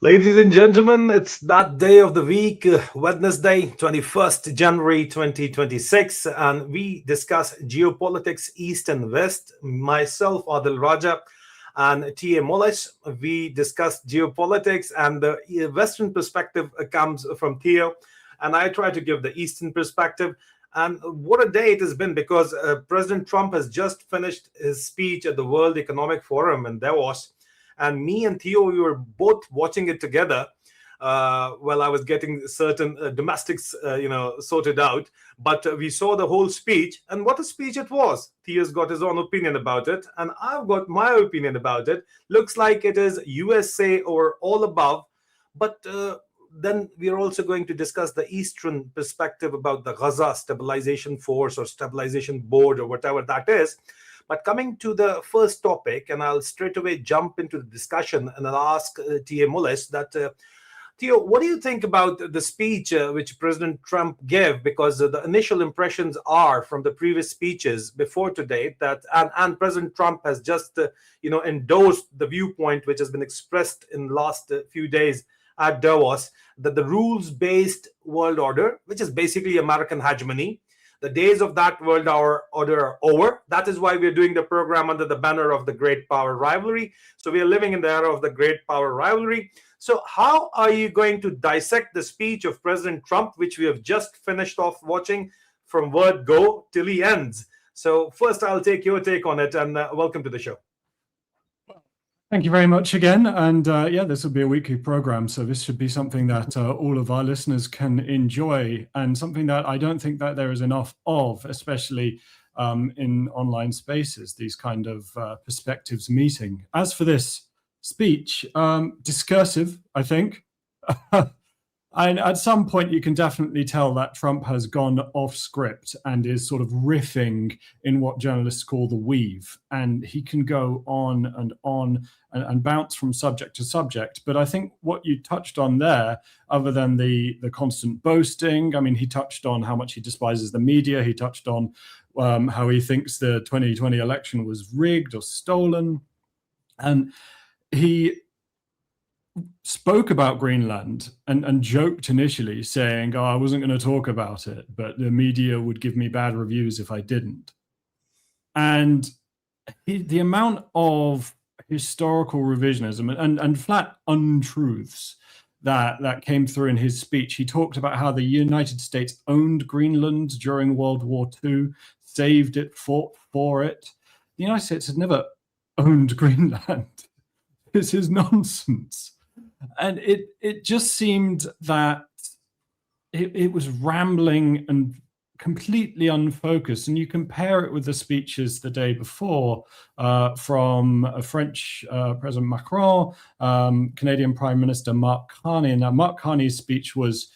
Ladies and gentlemen, it's that day of the week, Wednesday, 21st January 2026, and we discuss geopolitics East and West. Myself, Adil Raja, and T.A. Mullis. We discuss geopolitics, and the Western perspective comes from Theo, and I try to give the Eastern perspective. And what a day it has been because President Trump has just finished his speech at the World Economic Forum in Davos, and me and Theo, we were both watching it together while I was getting certain domestics, sorted out. But we saw the whole speech, and what a speech it was. Theo's got his own opinion about it, and I've got my opinion about it. Looks like it is USA or all above, but then we are also going to discuss the Eastern perspective about the Gaza stabilization force or stabilization board or whatever that is. But coming to the first topic, and I'll straight away jump into the discussion, and I'll ask T.A. Mullis that, Theo, what do you think about the speech which President Trump gave? Because the initial impressions are from the previous speeches before today that, and President Trump has just, endorsed the viewpoint which has been expressed in the last few days at Davos, that the rules-based world order, which is basically American hegemony, the days of that world order are over. That is why we're doing the program under the banner of the great power rivalry. So we are living in the era of the great power rivalry. So how are you going to dissect the speech of President Trump, which we have just finished off watching from word go till he ends? So first, I'll take your take on it, and welcome to the show. Thank you very much again. And this will be a weekly program. So this should be something that all of our listeners can enjoy, and something that I don't think that there is enough of, especially in online spaces, these kind of perspectives meeting. As for this speech, discursive, I think. And at some point, you can definitely tell that Trump has gone off script and is sort of riffing in what journalists call the weave. And he can go on and bounce from subject to subject. But I think what you touched on there, other than the constant boasting, I mean, he touched on how much he despises the media. He touched on how he thinks the 2020 election was rigged or stolen. And he spoke about Greenland and joked initially, saying, I wasn't going to talk about it, but the media would give me bad reviews if I didn't. And the amount of historical revisionism and flat untruths that came through in his speech. He talked about how the United States owned Greenland during World War II, saved it, fought for it. The United States had never owned Greenland. This is nonsense. And it just seemed that it was rambling and completely unfocused. And you compare it with the speeches the day before from French President Macron, Canadian Prime Minister Mark Carney. Now, Mark Carney's speech was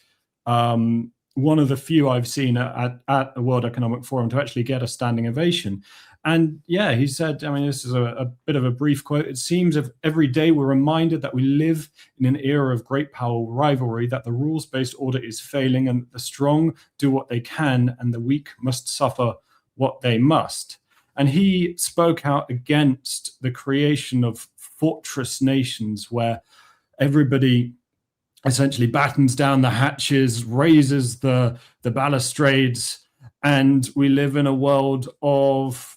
one of the few I've seen at the World Economic Forum to actually get a standing ovation. And yeah, he said, I mean, this is a bit of a brief quote. It seems if every day we're reminded that we live in an era of great power rivalry, that the rules-based order is failing and the strong do what they can and the weak must suffer what they must. And he spoke out against the creation of fortress nations where everybody essentially battens down the hatches, raises the balustrades, and we live in a world of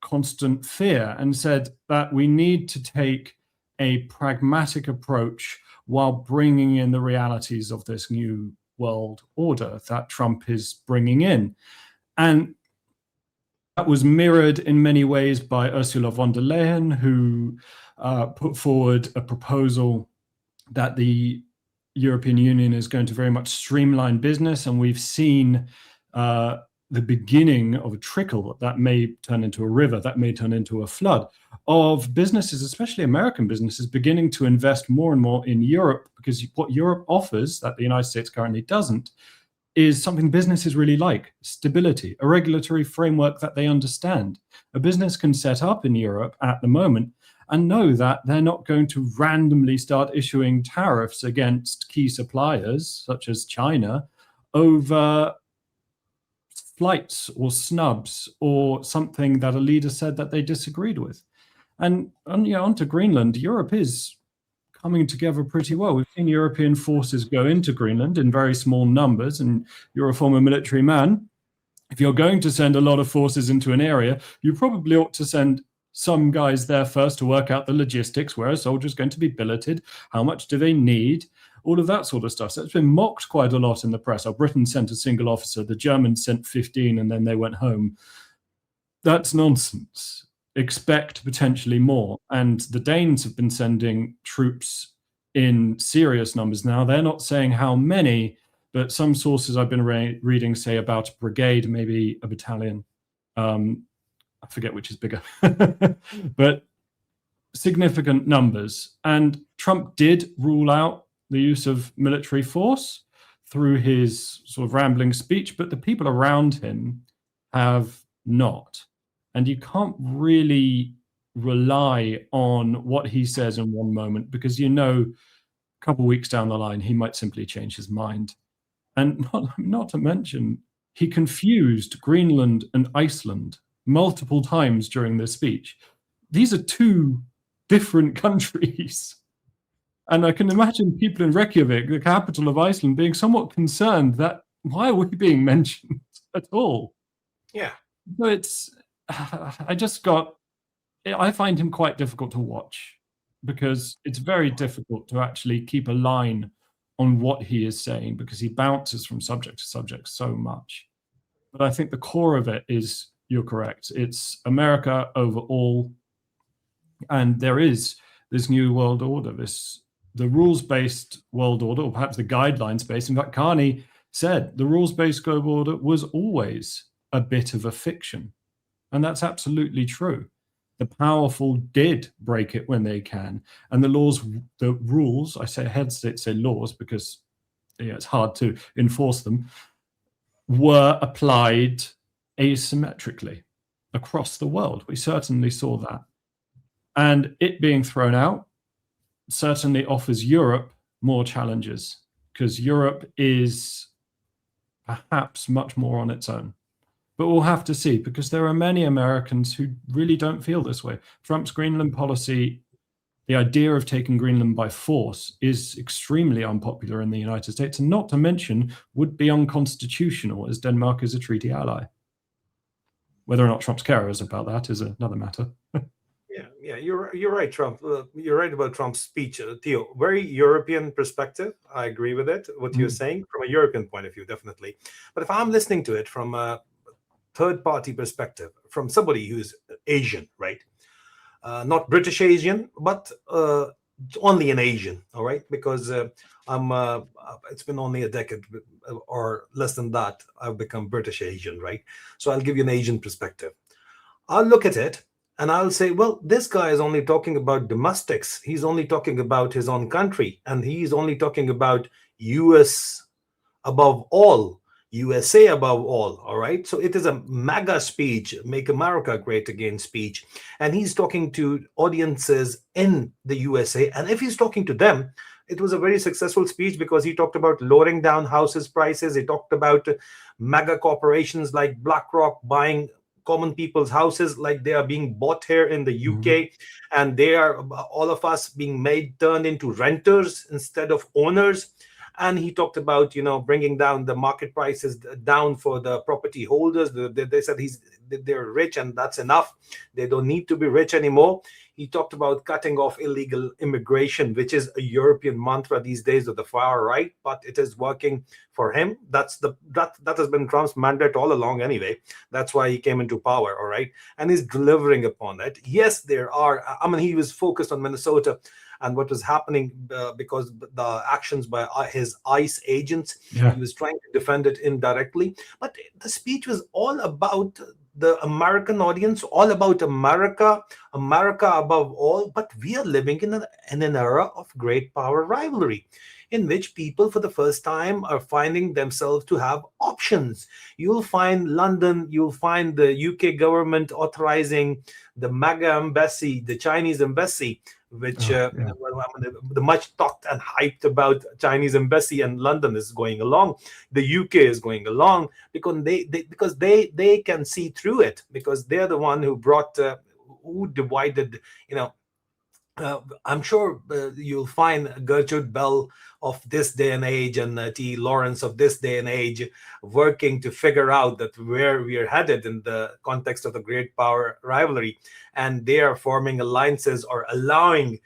constant fear, and said that we need to take a pragmatic approach while bringing in the realities of this new world order that Trump is bringing in. And that was mirrored in many ways by Ursula von der Leyen, who put forward a proposal that the European Union is going to very much streamline business, and we've seen the beginning of a trickle that may turn into a river, that may turn into a flood of businesses, especially American businesses, beginning to invest more and more in Europe, because what Europe offers that the United States currently doesn't is something businesses really like: stability, a regulatory framework that they understand. A business can set up in Europe at the moment and know that they're not going to randomly start issuing tariffs against key suppliers, such as China, over flights or snubs or something that a leader said that they disagreed with. And onto Greenland, Europe is coming together pretty well. We've seen European forces go into Greenland in very small numbers, and you're a former military man. If you're going to send a lot of forces into an area, you probably ought to send some guys there first to work out the logistics. Where are soldiers going to be billeted? How much do they need? All of that sort of stuff. So it's been mocked quite a lot in the press. Oh, Britain sent a single officer, the Germans sent 15, and then they went home. That's nonsense. Expect potentially more. And the Danes have been sending troops in serious numbers now. They're not saying how many, but some sources I've been reading say about a brigade, maybe a battalion. I forget which is bigger, but significant numbers. And Trump did rule out the use of military force through his sort of rambling speech, but the people around him have not. And you can't really rely on what he says in one moment, because a couple of weeks down the line, he might simply change his mind. And not to mention, he confused Greenland and Iceland multiple times during this speech. These are two different countries. And I can imagine people in Reykjavik, the capital of Iceland, being somewhat concerned that why are we being mentioned at all? Yeah. So I find him quite difficult to watch, because it's very difficult to actually keep a line on what he is saying, because he bounces from subject to subject so much. But I think the core of it is, you're correct, it's America over all. And there is this new world order, the rules-based world order, or perhaps the guidelines-based. In fact, Carney said the rules-based global order was always a bit of a fiction. And that's absolutely true. The powerful did break it when they can. And the rules, I hesitate to say laws because it's hard to enforce them, were applied asymmetrically across the world. We certainly saw that. And it being thrown out certainly offers Europe more challenges, because Europe is perhaps much more on its own. But we'll have to see, because there are many Americans who really don't feel this way. Trump's Greenland policy, the idea of taking Greenland by force, is extremely unpopular in the United States, and not to mention would be unconstitutional, as Denmark is a treaty ally. Whether or not Trump's cares about that is another matter. Yeah, you're right, Trump. You're right about Trump's speech, Theo. Very European perspective. I agree with it, what you're saying, from a European point of view, definitely. But if I'm listening to it from a third-party perspective, from somebody who's Asian, right? Not British Asian, but only an Asian, all right? Because it's been only a decade or less than that, I've become British Asian, right? So I'll give you an Asian perspective. I'll look at it and I'll say, well, this guy is only talking about domestics. He's only talking about his own country, and he's only talking about US above all, USA above all right? So it is a MAGA speech, Make America Great Again speech. And he's talking to audiences in the USA. And if he's talking to them, it was a very successful speech, because he talked about lowering down houses prices. He talked about MAGA corporations like BlackRock buying common people's houses like they are being bought here in the UK, and they are, all of us, being turned into renters instead of owners. And he talked about, bringing down the market prices down for the property holders. They said they're rich and that's enough. They don't need to be rich anymore. He talked about cutting off illegal immigration, which is a European mantra these days of the far right, but it is working for him. That has been Trump's mandate all along anyway. That's why he came into power, all right? And he's delivering upon it. Yes, he was focused on Minnesota and what was happening because the actions by his ICE agents. He was trying to defend it indirectly. But the speech was all about the American audience, all about America above all. But we are living in an era of great power rivalry, in which people for the first time are finding themselves to have options. You'll find London, you'll find the UK government authorizing the MAGA embassy, the Chinese embassy, which the much talked and hyped about Chinese embassy in London is going along. The UK is going along because they can see through it, because they're the one who brought who divided I'm sure you'll find Gertrude Bell of this day and age and T. Lawrence of this day and age working to figure out that where we are headed in the context of the great power rivalry. And they are forming alliances or allowing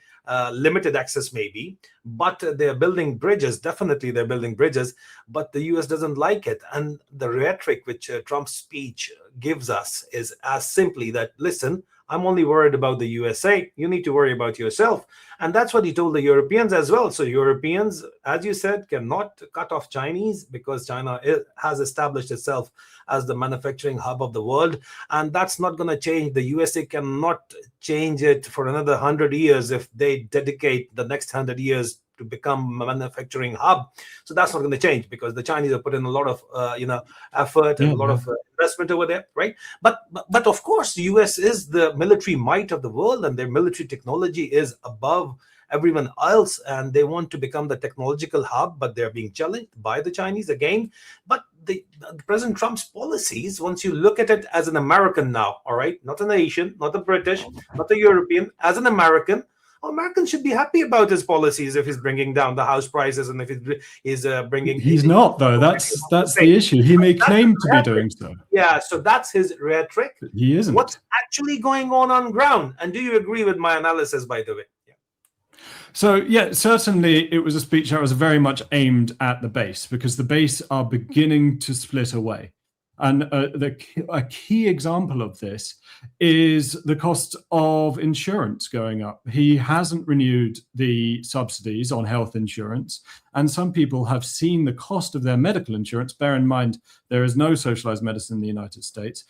limited access maybe, but they're building bridges. Definitely they're building bridges, but the US doesn't like it. And the rhetoric which Trump's speech gives us is as simply that, listen, I'm only worried about the USA. You need to worry about yourself. And that's what he told the Europeans as well. So Europeans, as you said, cannot cut off Chinese because China has established itself as the manufacturing hub of the world. And that's not going to change. The USA cannot change it for another 100 years if they dedicate the next 100 years to become a manufacturing hub. So that's not going to change because the Chinese have put in a lot of effort and a lot of investment over there, right? But of course, the US is the military might of the world, and their military technology is above everyone else, and they want to become the technological hub, but they're being challenged by the Chinese again. But the President Trump's policies, once you look at it as an American now, all right, not an Asian, not a British, not a European, as an Americans should be happy about his policies if he's bringing down the house prices and if he's bringing. He's not, though. That's the issue. He may claim to be doing so. Yeah, so that's his rhetoric. But he isn't. What's actually going on ground? And do you agree with my analysis, by the way? So, yeah, certainly it was a speech that was very much aimed at the base, because the base are beginning to split away. And a key example of this is the cost of insurance going up. He hasn't renewed the subsidies on health insurance, and some people have seen the cost of their medical insurance. Bear in mind, there is no socialized medicine in the United States.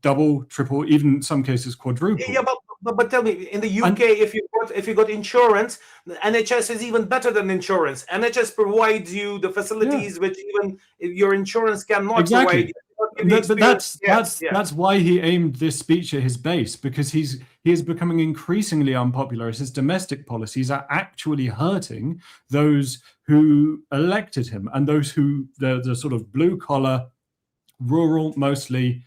Double, triple, even in some cases quadruple. Yeah, but tell me, in the UK, if you got insurance, the NHS is even better than insurance. NHS provides you the facilities which even your insurance cannot provide. But that's why he aimed this speech at his base, because he is becoming increasingly unpopular as his domestic policies are actually hurting those who elected him and those who the sort of blue collar, rural, mostly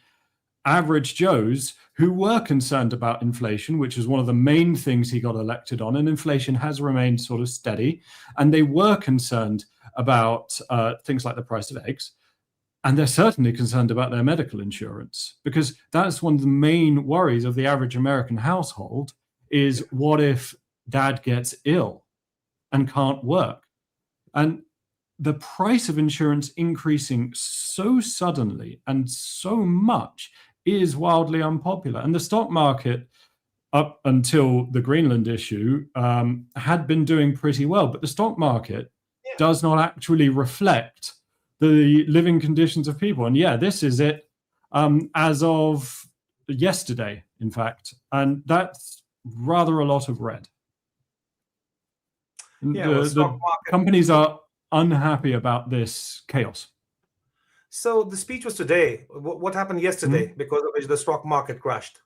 average Joes who were concerned about inflation, which is one of the main things he got elected on, and inflation has remained sort of steady. And they were concerned about things like the price of eggs. And they're certainly concerned about their medical insurance, because that's one of the main worries of the average American household is, what if dad gets ill and can't work? And the price of insurance increasing so suddenly and so much is wildly unpopular. And the stock market, up until the Greenland issue, had been doing pretty well. But the stock market does not actually reflect the living conditions of people. And this is it as of yesterday, in fact. And that's rather a lot of red. The companies are unhappy about this chaos. So the speech was today. What happened yesterday because of which the stock market crashed?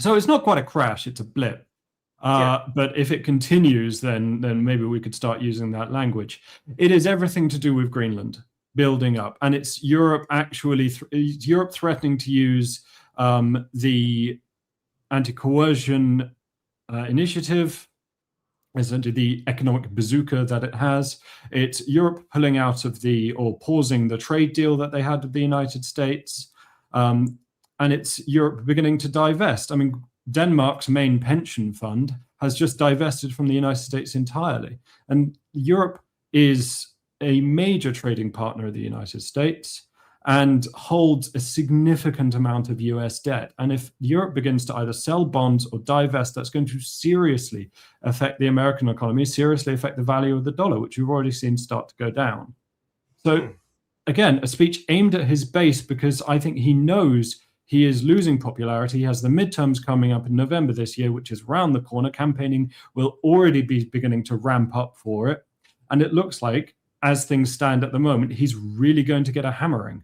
So it's not quite a crash, it's a blip. But if it continues, then maybe we could start using that language. It is everything to do with Greenland building up. And it's Europe actually, Europe threatening to use the anti-coercion initiative, essentially the economic bazooka that it has. It's Europe pulling out of or pausing the trade deal that they had with the United States. And it's Europe beginning to divest. I mean, Denmark's main pension fund has just divested from the United States entirely. And Europe is a major trading partner of the United States and holds a significant amount of US debt. And if Europe begins to either sell bonds or divest, that's going to seriously affect the American economy, seriously affect the value of the dollar, which we've already seen start to go down. So again, a speech aimed at his base, because I think he knows he is losing popularity. He has the midterms coming up in November this year, which is round the corner. Campaigning will already be beginning to ramp up for it. And it looks like, as things stand at the moment, he's really going to get a hammering.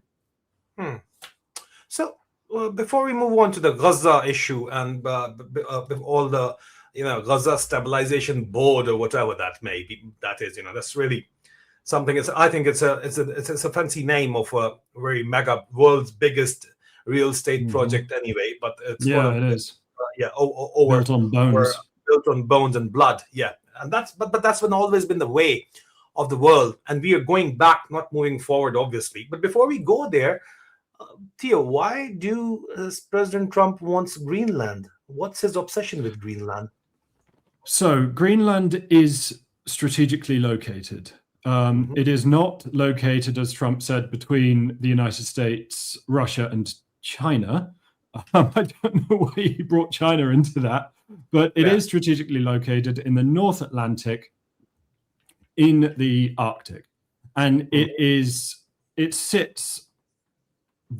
So before we move on to the Gaza issue and all the, Gaza Stabilization Board or whatever that may be, that is, that's really something. I think it's a fancy name of a very mega, world's biggest real estate project anyway, but it's it is. Yeah, over built on bones. built on bones and blood. Yeah, and but that's been always been the way of the world, and we are going back, not moving forward, obviously. But before we go there, Theo, why do President Trump wants Greenland? What's his obsession with Greenland? So Greenland is strategically located. It is not located, as Trump said, between the United States, Russia, and China. I don't know why he brought China into that, but it is strategically located in the North Atlantic, in the Arctic, and it sits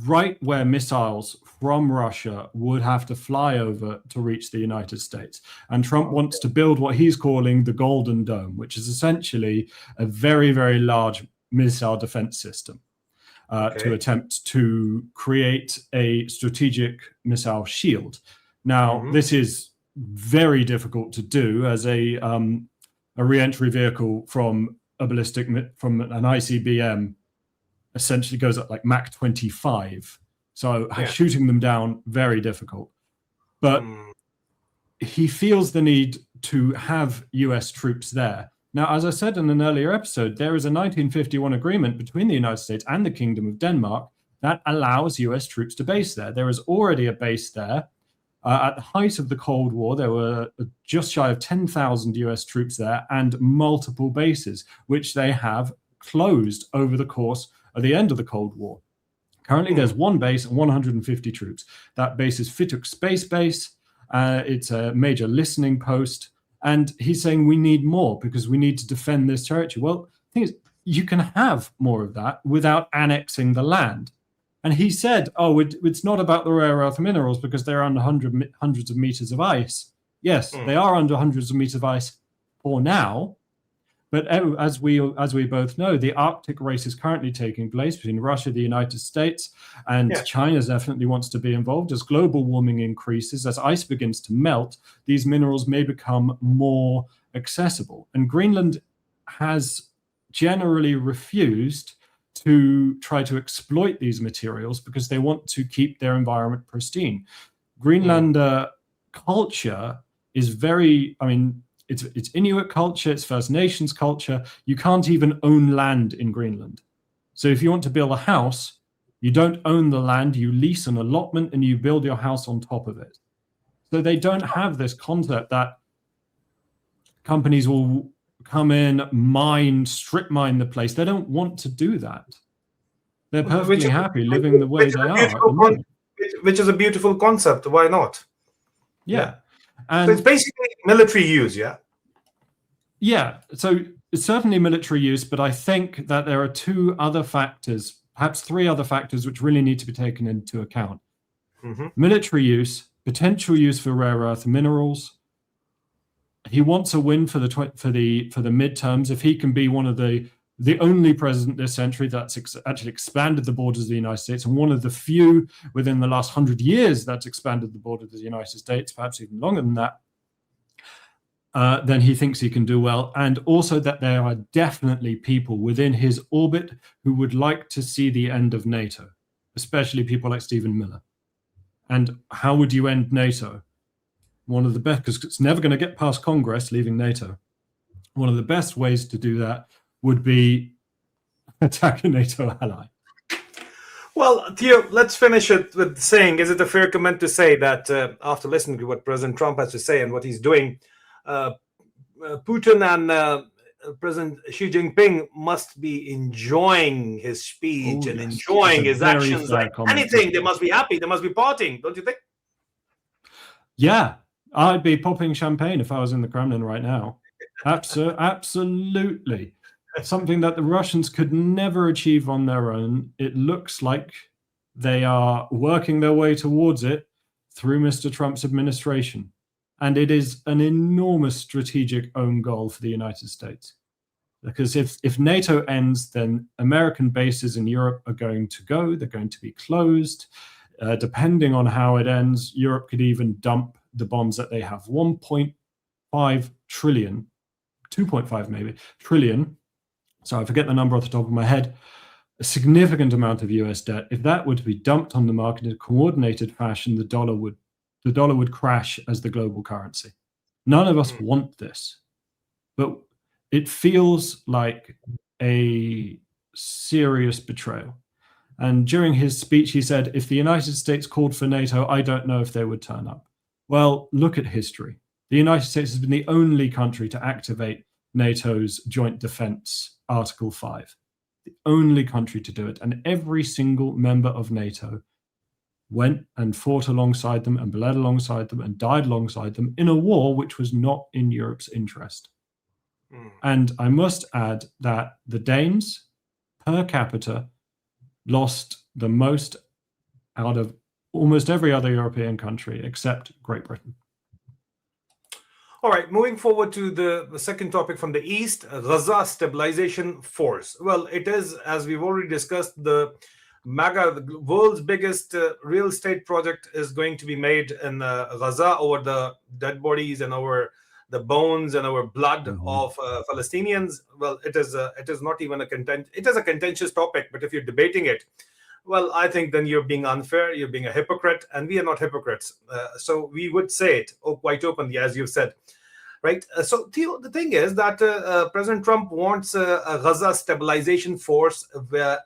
right where missiles from Russia would have to fly over to reach the United States. And Trump wants to build what he's calling the Golden Dome, which is essentially a very, very large missile defense system to attempt to create a strategic missile shield. Now, this is very difficult to do, as a re-entry vehicle from an ICBM essentially goes at like Mach 25. So shooting them down, very difficult. But he feels the need to have US troops there. Now, as I said in an earlier episode, there is a 1951 agreement between the United States and the Kingdom of Denmark that allows US troops to base there. There is already a base there. At the height of the Cold War, there were just shy of 10,000 US troops there and multiple bases, which they have closed over the course of the end of the Cold War. Currently, there's one base and 150 troops. That base is Fituk Space Base. It's a major listening post. And he's saying we need more because we need to defend this territory. Well, the thing is, you can have more of that without annexing the land. And he said, it's not about the rare earth minerals because they're under hundreds of meters of ice. Yes, they are under hundreds of meters of ice for now. But as we both know, the Arctic race is currently taking place between Russia, the United States, and China definitely wants to be involved. As global warming increases, as ice begins to melt, these minerals may become more accessible. And Greenland has generally refused to try to exploit these materials because they want to keep their environment pristine. Greenland culture is very, it's Inuit culture, it's First Nations culture. You can't even own land in Greenland. So if you want to build a house, you don't own the land, you lease an allotment and you build your house on top of it. So they don't have this concept that companies will come in, strip mine the place. They don't want to do that. They're perfectly happy living the way they are. Which is a beautiful concept. Why not? Yeah. And so it's basically military use, yeah? Yeah, so it's certainly military use, but I think that there are two other factors, perhaps three other factors, which really need to be taken into account. Military use, potential use for rare earth minerals. He wants a win for the midterms. If he can be one of the only president this century that's actually expanded the borders of the United States, and one of the few within the last 100 years that's expanded the borders of the United States, perhaps even longer than that, then he thinks he can do well. And also that there are definitely people within his orbit who would like to see the end of NATO, especially people like Stephen Miller. And how would you end NATO? One of the best, because it's never going to get past Congress, leaving NATO. One of the best ways to do that would be attack a NATO ally. Well, Theo, let's finish it with saying, is it a fair comment to say that after listening to what President Trump has to say and what he's doing, Putin and President Xi Jinping must be enjoying his speech and enjoying his actions like anything? They must be happy. They must be partying, don't you think? Yeah, I'd be popping champagne if I was in the Kremlin right now. Absolutely. Something that the Russians could never achieve on their own. It looks like they are working their way towards it through Mr. Trump's administration. And it is an enormous strategic own goal for the United States. Because if NATO ends, then American bases in Europe are going to go. They're going to be closed. Depending on how it ends, Europe could even dump the bombs that they have. 1.5 trillion, 2.5 maybe, trillion. So I forget the number off the top of my head. A significant amount of US debt. If that were to be dumped on the market in a coordinated fashion, the dollar would the dollar would crash as the global currency. None of us want this, but it feels like a serious betrayal. And during his speech, he said, if the United States called for NATO, I don't know if they would turn up. Well, look at history. The United States has been the only country to activate NATO's Joint Defense Article 5. The only country to do it. And every single member of NATO went and fought alongside them and bled alongside them and died alongside them in a war which was not in Europe's interest. And I must add that the Danes, per capita, lost the most out of almost every other European country except Great Britain. All right, moving forward to the second topic from the East, Gaza stabilization force. Well, it is, as we've already discussed, the world's biggest real estate project is going to be made in Gaza over the dead bodies and over the bones and our blood of Palestinians. Well, it is not even it is a contentious topic, but if you're debating it, well, I think then you're being unfair, you're being a hypocrite, and we are not hypocrites. So we would say it quite openly, as you've said, right? So Theo, the thing is that President Trump wants a Gaza stabilization force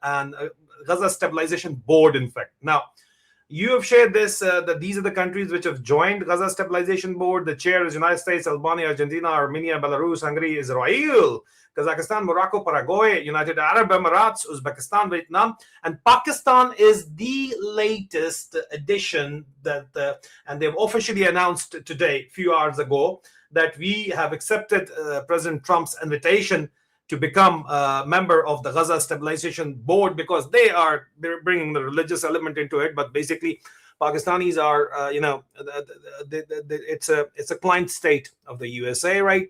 and a Gaza stabilization board, in fact. Now, you have shared this, that these are the countries which have joined Gaza Stabilization Board. The chair is United States, Albania, Argentina, Armenia, Belarus, Hungary, Israel, Kazakhstan, Morocco, Paraguay, United Arab Emirates, Uzbekistan, Vietnam, and Pakistan is the latest addition that, and they've officially announced today, a few hours ago, that we have accepted President Trump's invitation to become a member of the Gaza Stabilization Board, because they're bringing the religious element into it. But basically, Pakistanis are, it's a client state of the USA, right?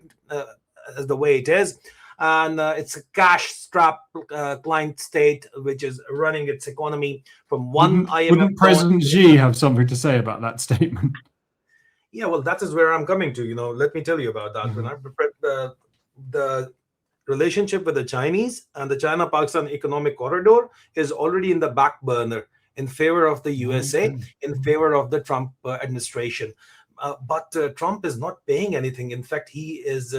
As the way it is. And it's a cash-strapped client state which is running its economy from one IMF. Wouldn't President Xi have something to say about that statement? Yeah, well, that is where I'm coming to. Let me tell you about that. When I prepared the relationship with the Chinese and the China-Pakistan economic corridor is already in the back burner in favor of the USA, in favor of the Trump administration. But Trump is not paying anything. In fact, he is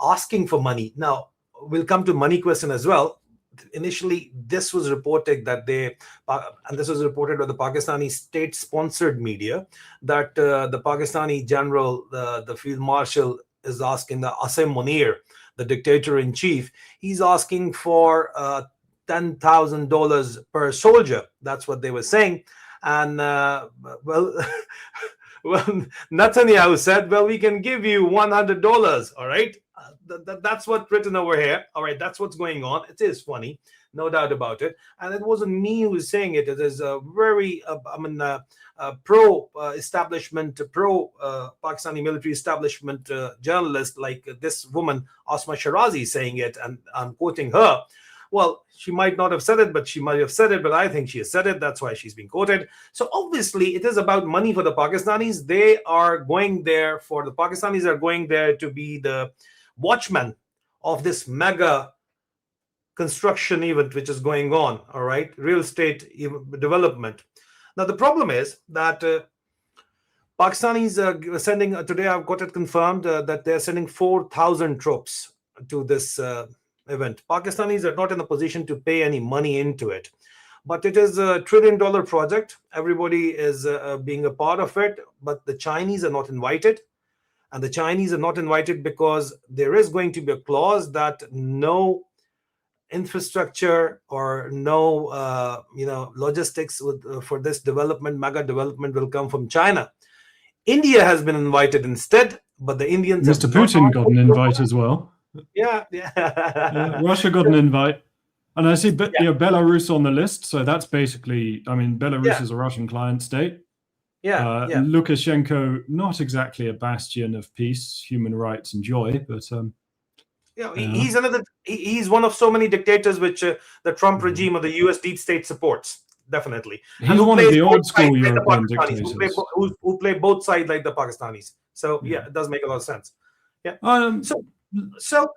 asking for money. Now, we'll come to money question as well. Initially, this was reported that and this was reported by the Pakistani state-sponsored media, that the Pakistani general, the field marshal, is asking the Asim Munir, the dictator-in-chief, he's asking for $10,000 per soldier. That's what they were saying. And, well, Netanyahu said, well, we can give you $100, all right? That's what's written over here. All right, that's what's going on. It is funny, no doubt about it. And it wasn't me who was saying it. It is a very, pro-establishment, pro-Pakistani military establishment journalist like this woman, Asma Shirazi, saying it, and I'm quoting her. Well, she might not have said it, but she might have said it, but I think she has said it. That's why she's being quoted. So obviously, it is about money for the Pakistanis. The Pakistanis are going there to be the watchmen of this mega construction event which is going on, all right? Real estate development. Now, the problem is that Pakistanis are sending, today I've got it confirmed, that they're sending 4,000 troops to this event. Pakistanis are not in a position to pay any money into it. But it is a $1 trillion project. Everybody is being a part of it, but the Chinese are not invited. And the Chinese are not invited because there is going to be a clause that no infrastructure or no, logistics for this development, mega development, will come from China. India has been invited instead, but the Indians. Mr. Putin got an invite as well. Yeah. Russia got an invite. And I see Belarus on the list. So that's basically, Belarus is a Russian client state. Lukashenko, not exactly a bastion of peace, human rights, and joy, but he's one of so many dictators which the Trump regime or the US deep state supports, definitely. He's one of the old school European dictators who play both sides like the Pakistanis. So it does make a lot of sense. So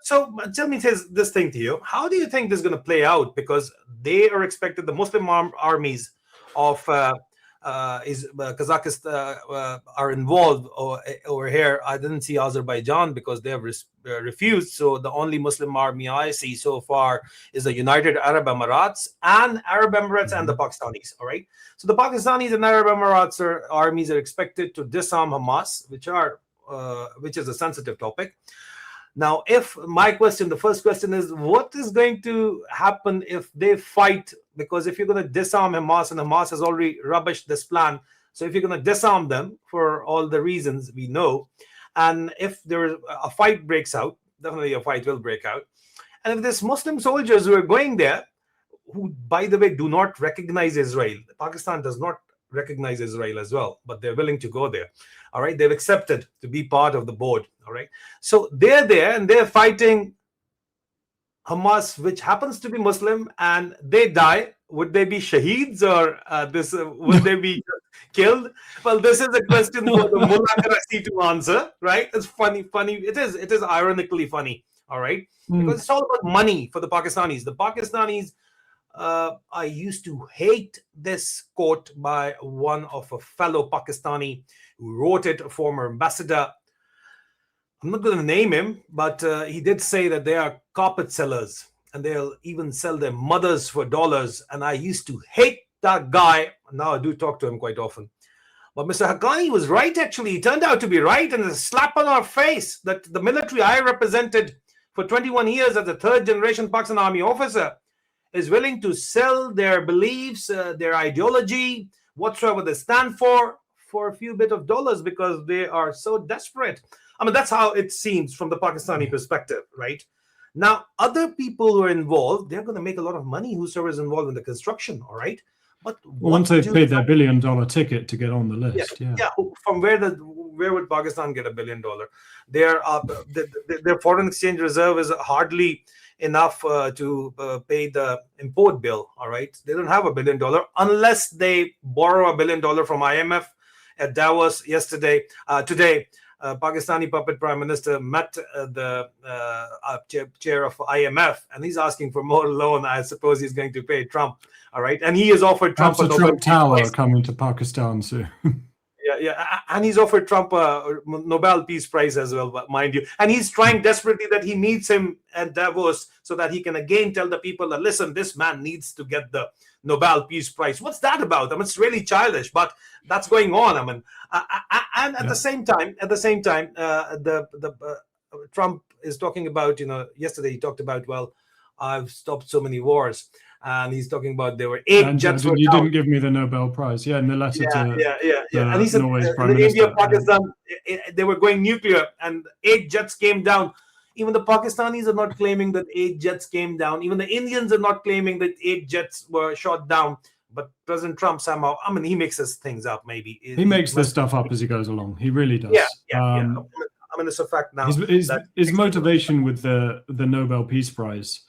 tell me this thing to you. How do you think this is going to play out? Because they are expected, the Muslim armies of Kazakhstan are involved over here. I didn't see Azerbaijan because they have refused. So the only Muslim army I see so far is the United Arab Emirates and Arab Emirates and the Pakistanis. All right. So the Pakistanis and Arab Emirates armies are expected to disarm Hamas, which is a sensitive topic. Now, if my question, the first question is, what is going to happen if they fight? Because if you're going to disarm Hamas, and Hamas has already rubbished this plan, so if you're going to disarm them for all the reasons we know, and if there is a fight breaks out, definitely a fight will break out. And if there's Muslim soldiers who are going there, who, by the way, do not recognize Israel, Pakistan does not recognize Israel as well, but they're willing to go there. All right, they've accepted to be part of the board. All right, so they're there and they're fighting Hamas, which happens to be Muslim, and they die. Would they be shaheeds, or would they be killed? Well, this is a question for the Mullah to answer, right? It's funny. It is ironically funny. All right, because it's all about money for the Pakistanis. The Pakistanis. I used to hate this quote by one of a fellow Pakistani who wrote it, a former ambassador. I'm not going to name him, but he did say that they are carpet sellers and they'll even sell their mothers for dollars. And I used to hate that guy. Now I do talk to him quite often. But Mr. Haqqani was right, actually. He turned out to be right, and a slap on our face that the military I represented for 21 years as a third-generation Pakistan Army officer is willing to sell their beliefs, their ideology, whatsoever they stand for a few bit of dollars because they are so desperate. I mean, that's how it seems from the Pakistani perspective, right? Now, other people who are involved, they're going to make a lot of money, whosoever is involved in the construction, all right? But once they've paid their $1 billion ticket to get on the list, yeah. From where would Pakistan get $1 billion? Their foreign exchange reserve is hardly enough to pay the import bill. All right, they don't have $1 billion unless they borrow $1 billion from IMF at Davos today. Pakistani puppet prime minister met the chair of IMF, and he's asking for more loan. I suppose he's going to pay Trump. All right, and he has offered Trump a Trump Tower coming to Pakistan soon. Yeah, and he's offered Trump a Nobel Peace Prize as well, mind you. And he's trying desperately that he meets him at Davos so that he can again tell the people that, listen, this man needs to get the Nobel Peace Prize. What's that about? I mean, it's really childish, but that's going on. I mean, and at the same time, Trump is talking about, yesterday he talked about, well, I've stopped so many wars. And he's talking about there were 8 jets. You didn't give me the Nobel Prize. Yeah, in the letter to And he said India, Pakistan, they were going nuclear, and 8 jets came down. Even the Pakistanis are not claiming that 8 jets came down. Even the Indians are not claiming that 8 jets were shot down. But President Trump somehow, I mean, he mixes things up. Maybe he makes this stuff up as he goes along. He really does. Yeah. I mean, it's a fact now. His motivation with the Nobel Peace Prize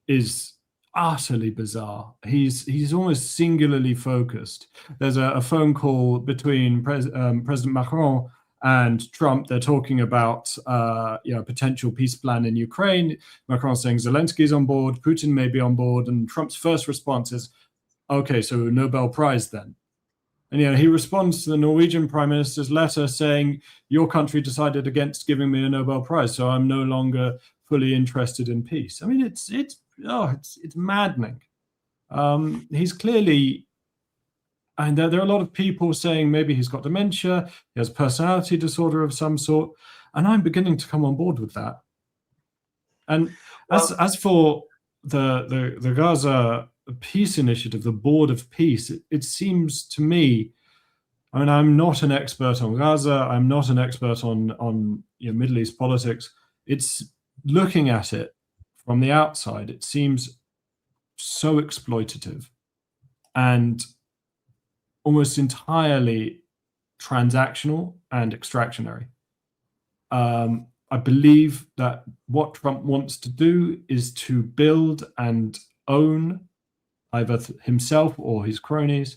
is utterly bizarre. He's almost singularly focused. There's a phone call between President Macron and Trump. They're talking about potential peace plan in Ukraine. Macron saying Zelensky's on board, Putin may be on board, and Trump's first response is, okay, so Nobel Prize then. And he responds to the Norwegian Prime Minister's letter saying, your country decided against giving me a Nobel Prize, so I'm no longer fully interested in peace. I mean, it's maddening. He's clearly, and there are a lot of people saying maybe he's got dementia, he has personality disorder of some sort, and I'm beginning to come on board with that. And as for the Gaza Peace Initiative, the Board of Peace, it seems to me, I mean, I'm not an expert on Gaza, I'm not an expert on Middle East politics. It's looking at it from the outside, it seems so exploitative and almost entirely transactional and extractionary. I believe that what Trump wants to do is to build and own either himself or his cronies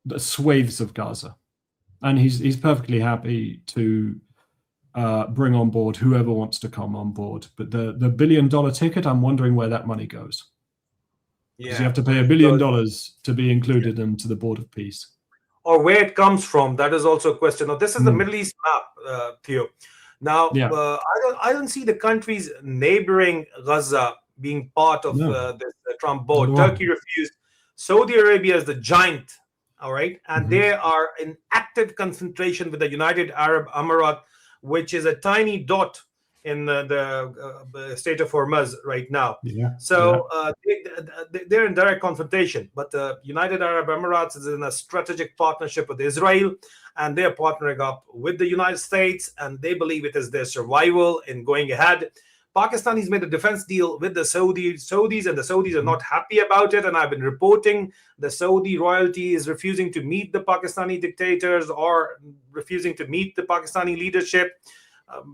the swathes of Gaza. And he's perfectly happy to bring on board whoever wants to come on board. But the $1 billion ticket, I'm wondering where that money goes. because you have to pay $1 billion to be included into the board of peace. Or where it comes from, that is also a question. Now, this is the Middle East map, Theo. Now, I don't see the countries neighboring Gaza being part of this Trump board. No. Turkey refused. Saudi Arabia is the giant, all right? And they are in active concentration with the United Arab Emirates, which is a tiny dot in the state of Hormuz right now. They're in direct confrontation. But the United Arab Emirates is in a strategic partnership with Israel, and they're partnering up with the United States, and they believe it is their survival in going ahead. Pakistanis made a defense deal with the Saudis, and the Saudis are not happy about it. And I've been reporting the Saudi royalty is refusing to meet the Pakistani dictators or refusing to meet the Pakistani leadership,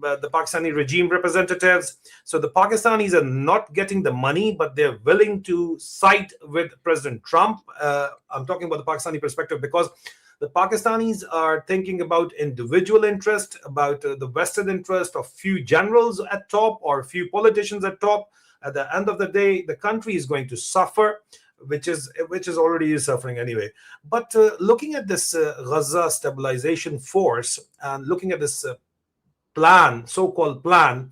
the Pakistani regime representatives. So the Pakistanis are not getting the money, but they're willing to side with President Trump. I'm talking about the Pakistani perspective because the Pakistanis are thinking about individual interest, about the vested interest of few generals at top or few politicians at top. At the end of the day, the country is going to suffer, which is already suffering anyway. But looking at this Gaza stabilization force and looking at this plan, so-called plan,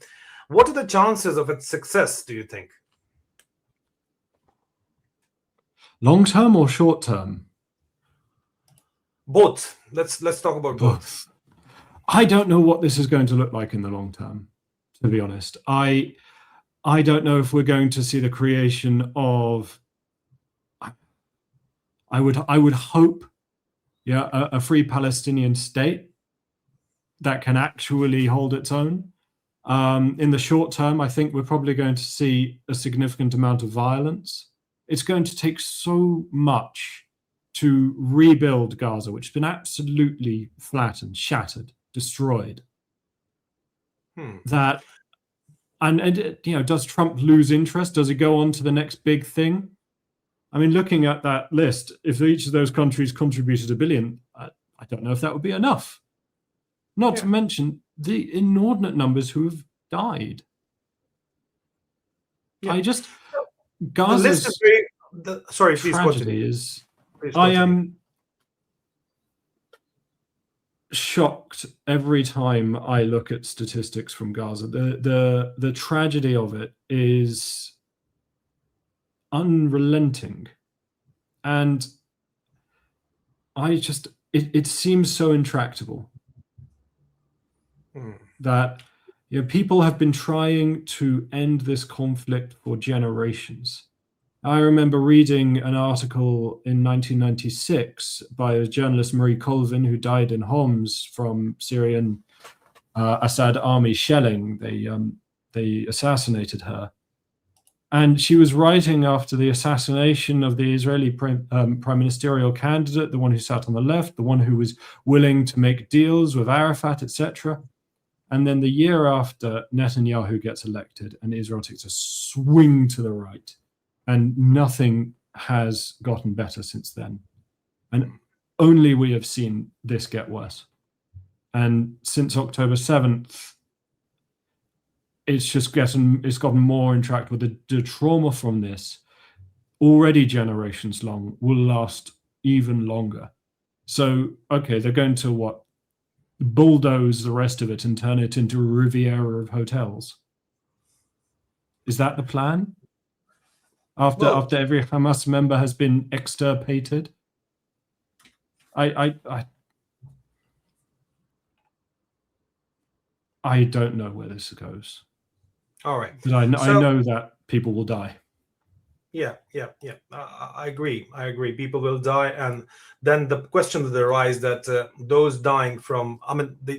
what are the chances of its success, do you think? Long term or short term? Both. Let's talk about both. I don't know what this is going to look like in the long term, to be honest. I don't know if we're going to see the creation of, I would hope, a free Palestinian state that can actually hold its own. In the short term, I think we're probably going to see a significant amount of violence. It's going to take so much to rebuild Gaza, which has been absolutely flattened, shattered, destroyed. That, and does Trump lose interest? Does he go on to the next big thing? I mean, looking at that list, if each of those countries contributed $1 billion, I don't know if that would be enough. Not to mention the inordinate numbers who have died. Gaza's tragedy is. I am shocked every time I look at statistics from Gaza. The tragedy of it is unrelenting, and it seems so intractable that people have been trying to end this conflict for generations. I remember reading an article in 1996 by a journalist, Marie Colvin, who died in Homs from Syrian Assad army shelling. They assassinated her. And she was writing after the assassination of the Israeli prime ministerial candidate, the one who sat on the left, the one who was willing to make deals with Arafat, etc. And then the year after, Netanyahu gets elected and Israel takes a swing to the right. And nothing has gotten better since then. And only we have seen this get worse. And since October 7th, it's gotten more intractable. The trauma from this, already generations long, will last even longer. So, okay, they're going to bulldoze the rest of it and turn it into a Riviera of hotels. Is that the plan? After every Hamas member has been extirpated? I don't know where this goes. All right. But I know that people will die. Yeah. I agree. People will die, and then the question that arises that those dying from,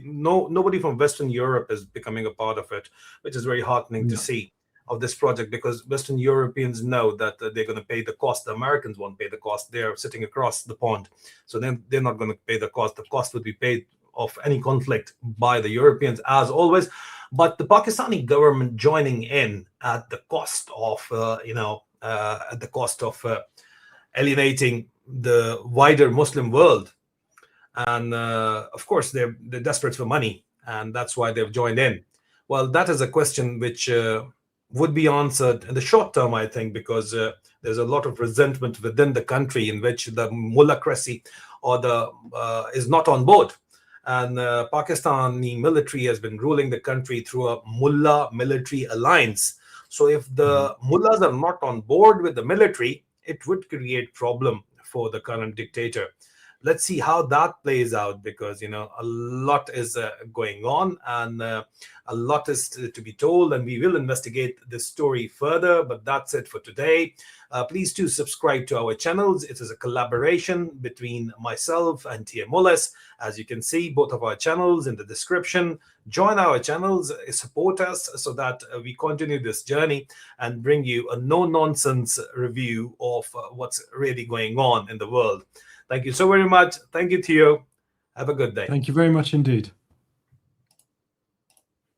nobody from Western Europe is becoming a part of it, which is very heartening to see of this project, because Western Europeans know that they're going to pay the cost. The Americans won't pay the cost. They're sitting across the pond, so then they're not going to pay the cost. The cost would be paid of any conflict by the Europeans, as always. But the Pakistani government joining in at the cost of, alienating the wider Muslim world, and of course they're desperate for money, and that's why they've joined in. Well, that is a question which would be answered in the short term, I think, because there's a lot of resentment within the country in which the mullahcracy or the is not on board. And Pakistani military has been ruling the country through a mullah military alliance. So if the mullahs are not on board with the military, it would create problem for the current dictator. Let's see how that plays out, because a lot is going on, and a lot is to be told, and we will investigate this story further. But that's it for today. Please do subscribe to our channels. It is a collaboration between myself and Tia Mullis. As you can see, both of our channels in the description. Join our channels, support us so that we continue this journey and bring you a no-nonsense review of what's really going on in the world. Thank you so very much. Thank you, Theo. Have a good day. Thank you very much indeed.